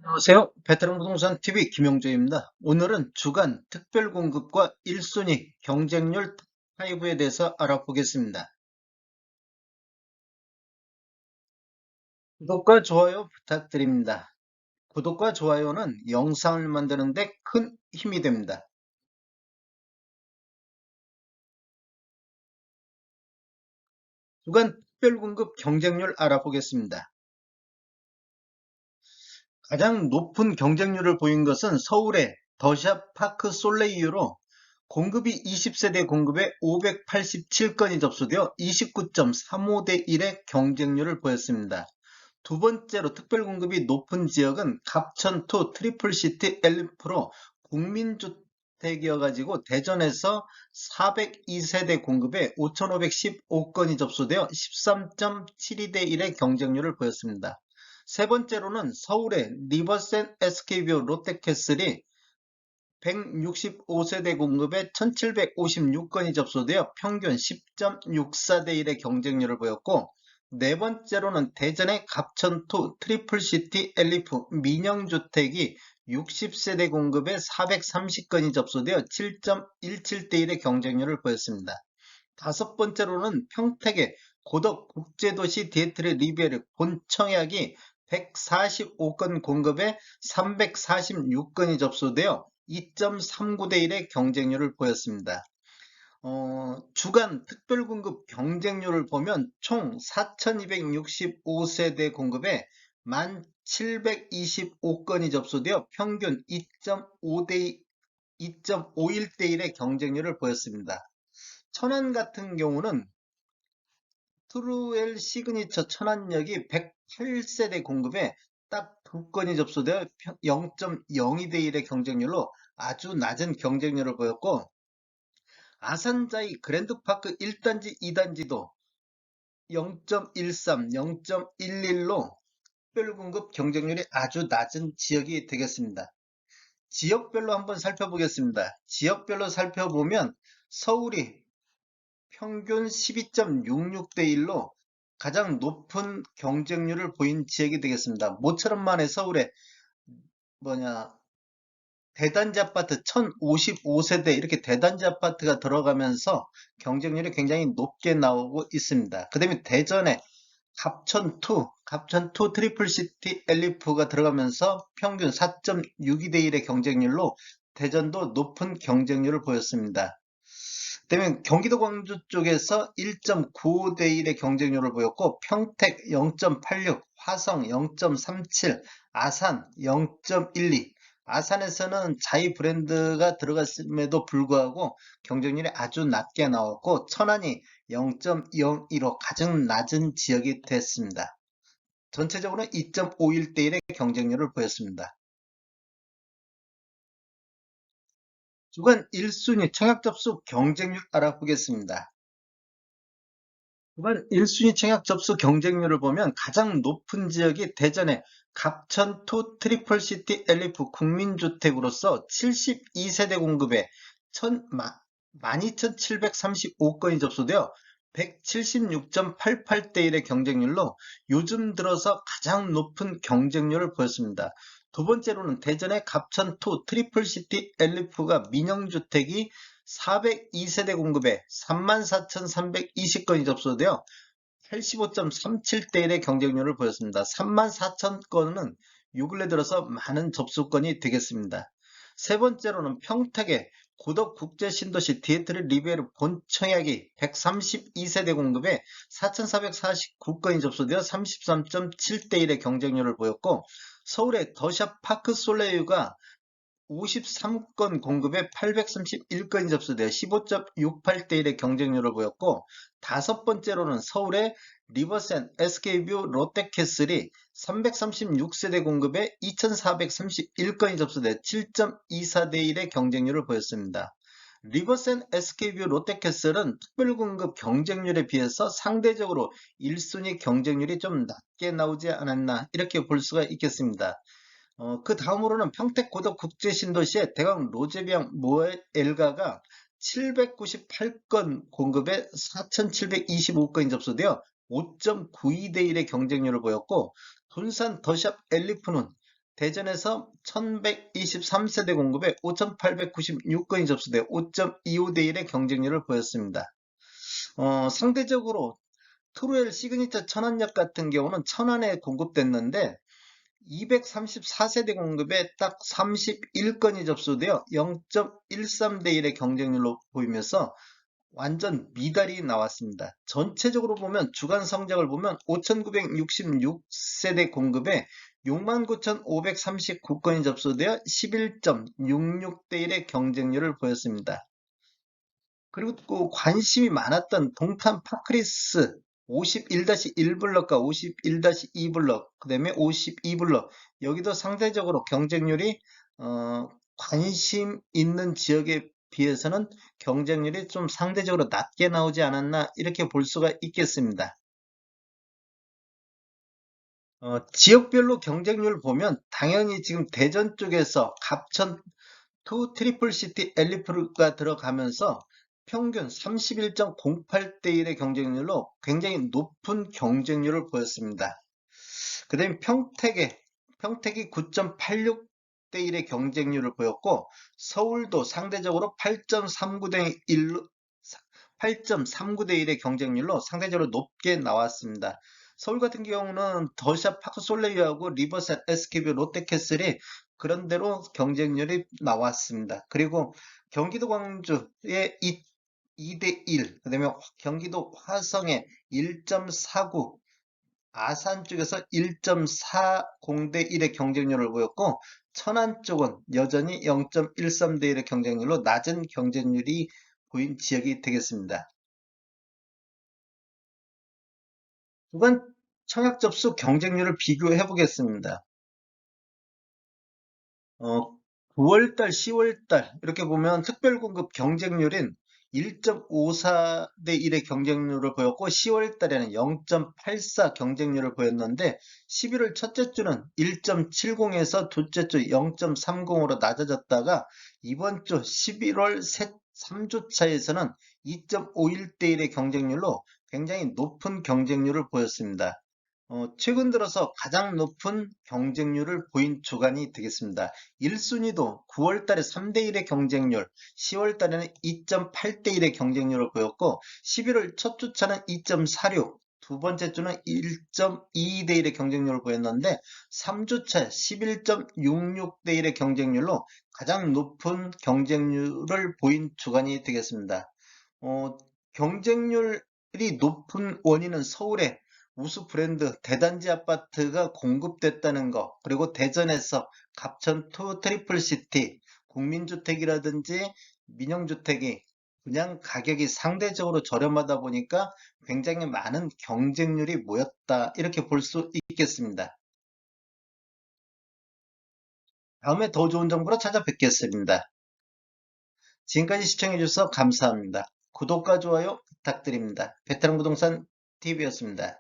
안녕하세요. 베테랑 부동산 TV 김용재입니다. 오늘은 주간 특별 공급과 1순위 경쟁률 탑5에 대해서 알아보겠습니다. 구독과 좋아요 부탁드립니다. 구독과 좋아요는 영상을 만드는 데 큰 힘이 됩니다. 주간 특별 공급 경쟁률 알아보겠습니다. 가장 높은 경쟁률을 보인 것은 서울의 더샵 파크 솔레이유로 공급이 20세대 공급에 587건이 접수되어 29.35대 1의 경쟁률을 보였습니다. 두 번째로 특별 공급이 높은 지역은 갑천투 트리플시티 엘리프로 국민주택이어가지고 대전에서 402세대 공급에 5,515건이 접수되어 13.72대 1의 경쟁률을 보였습니다. 세 번째로는 서울의 리버센 SK뷰 롯데캐슬이 165세대 공급에 1756건이 접수되어 평균 10.64대 1의 경쟁률을 보였고, 네 번째로는 대전의 갑천투 트리플시티 엘리프 민영주택이 60세대 공급에 430건이 접수되어 7.17대 1의 경쟁률을 보였습니다. 다섯 번째로는 평택의 고덕 국제도시 디에트리 리베르 본청약이 145건 공급에 346건이 접수되어 2.39대 1의 경쟁률을 보였습니다. 주간 특별공급 경쟁률을 보면 총 4,265세대 공급에 1,725건이 접수되어 평균 2.51대 1의 경쟁률을 보였습니다. 천안 같은 경우는 트루엘 시그니처 천안역이 108세대 공급에 딱 두 건이 접수되어 0.02대 1의 경쟁률로 아주 낮은 경쟁률을 보였고, 아산자이 그랜드파크 1단지, 2단지도 0.13, 0.11로 특별공급 경쟁률이 아주 낮은 지역이 되겠습니다. 지역별로 한번 살펴보겠습니다. 지역별로 살펴보면 서울이 평균 12.66대 1로 가장 높은 경쟁률을 보인 지역이 되겠습니다. 모처럼만의 서울에 뭐냐 대단지 아파트 1055세대 이렇게 대단지 아파트가 들어가면서 경쟁률이 굉장히 높게 나오고 있습니다. 그 다음에 대전에 갑천2 트리플시티 엘리프가 들어가면서 평균 4.62대 1의 경쟁률로 대전도 높은 경쟁률을 보였습니다. 그다음에 경기도 광주 쪽에서 1.95대 1의 경쟁률을 보였고, 평택 0.86, 화성 0.37, 아산 0.12. 아산에서는 자이 브랜드가 들어갔음에도 불구하고 경쟁률이 아주 낮게 나왔고, 천안이 0.02로 가장 낮은 지역이 됐습니다. 전체적으로 2.51대 1의 경쟁률을 보였습니다. 주간 1순위 청약 접수 경쟁률 알아보겠습니다. 이번 1순위 청약 접수 경쟁률을 보면 가장 높은 지역이 대전의 갑천투 트리플시티 엘리프 국민주택으로서 72세대 공급에 12,735건이 접수되어 176.88대 1의 경쟁률로 요즘 들어서 가장 높은 경쟁률을 보였습니다. 두 번째로는 대전의 갑천투 트리플시티 엘리프가 민영주택이 402세대 공급에 34,320건이 접수되어 85.37대 1의 경쟁률을 보였습니다. 34,000건은 요 근래 들어서 많은 접수건이 되겠습니다. 세 번째로는 평택의 고덕 국제신도시 디에트리 리베르 본청약이 132세대 공급에 4,449건이 접수되어 33.7대 1의 경쟁률을 보였고, 서울의 더샵 파크 솔레유가 53건 공급에 831건이 접수되어 15.68대 1의 경쟁률을 보였고, 다섯 번째로는 서울의 리버센 SK뷰 롯데캐슬이 336세대 공급에 2431건이 접수되어 7.24대 1의 경쟁률을 보였습니다. 리버센 SK뷰 롯데캐슬은 특별공급 경쟁률에 비해서 상대적으로 1순위 경쟁률이 좀 낮게 나오지 않았나 이렇게 볼 수가 있겠습니다. 그 다음으로는 평택고덕 국제신도시의 대강 로제비앙 모엘가가 798건 공급에 4,725건이 접수되어 5.92대 1의 경쟁률을 보였고, 군산 더샵 엘리프는 대전에서 1123세대 공급에 5896건이 접수돼 5.25대 1의 경쟁률을 보였습니다. 상대적으로 트루엘 시그니처 천안역 같은 경우는 천안에 공급됐는데 234세대 공급에 딱 31건이 접수되어 0.13대 1의 경쟁률로 보이면서 완전 미달이 나왔습니다. 전체적으로 보면 주간 성적을 보면 5,966세대 공급에 69,539건이 접수되어 11.66대 1의 경쟁률을 보였습니다. 그리고 또 관심이 많았던 동탄 파크리스 51-1블럭과 51-2블럭, 그 다음에 52블럭, 여기도 상대적으로 경쟁률이 관심 있는 지역에 비해서는 경쟁률이 좀 상대적으로 낮게 나오지 않았나 이렇게 볼 수가 있겠습니다. 지역별로 경쟁률 보면 당연히 지금 대전 쪽에서 갑천 투 트리플 시티 엘리프가 들어가면서 평균 31.08대 1의 경쟁률로 굉장히 높은 경쟁률을 보였습니다. 그 다음에 평택이 9.86대 1의 경쟁률을 보였고, 서울도 상대적으로 8.39대 1의 경쟁률로 상대적으로 높게 나왔습니다. 서울 같은 경우는 더샵 파크 솔레이하고 리버셋 SKB 롯데캐슬이 그런 대로 경쟁률이 나왔습니다. 그리고 경기도 광주의 2대 1, 그 다음에 경기도 화성의 1.49, 아산 쪽에서 1.40대 1의 경쟁률을 보였고, 천안 쪽은 여전히 0.13대 1의 경쟁률로 낮은 경쟁률이 보인 지역이 되겠습니다. 주간 청약 접수 경쟁률을 비교해 보겠습니다. 9월달, 10월달 이렇게 보면 특별공급 경쟁률인 1.54대 1의 경쟁률을 보였고 10월달에는 0.84 경쟁률을 보였는데 11월 첫째 주는 1.70에서 둘째 주 0.30으로 낮아졌다가 이번 주 11월 3주차에서는 2.51대 1의 경쟁률로 굉장히 높은 경쟁률을 보였습니다. 최근 들어서 가장 높은 경쟁률을 보인 주간이 되겠습니다. 1순위도 9월 달에 3대 1의 경쟁률, 10월 달에는 2.8대 1의 경쟁률을 보였고, 11월 첫 주차는 2.46, 두 번째 주는 1.22대 1의 경쟁률을 보였는데, 3주차 11.66대 1의 경쟁률로 가장 높은 경쟁률을 보인 주간이 되겠습니다. 경쟁률이 높은 원인은 서울에 우수 브랜드 대단지 아파트가 공급됐다는 거, 그리고 대전에서 갑천 투 트리플 시티 국민주택이라든지 민영주택이 분양 가격이 상대적으로 저렴하다 보니까 굉장히 많은 경쟁률이 모였다, 이렇게 볼 수 있겠습니다. 다음에 더 좋은 정보로 찾아뵙겠습니다. 지금까지 시청해주셔서 감사합니다. 구독과 좋아요 부탁드립니다. 베테랑 부동산 TV였습니다.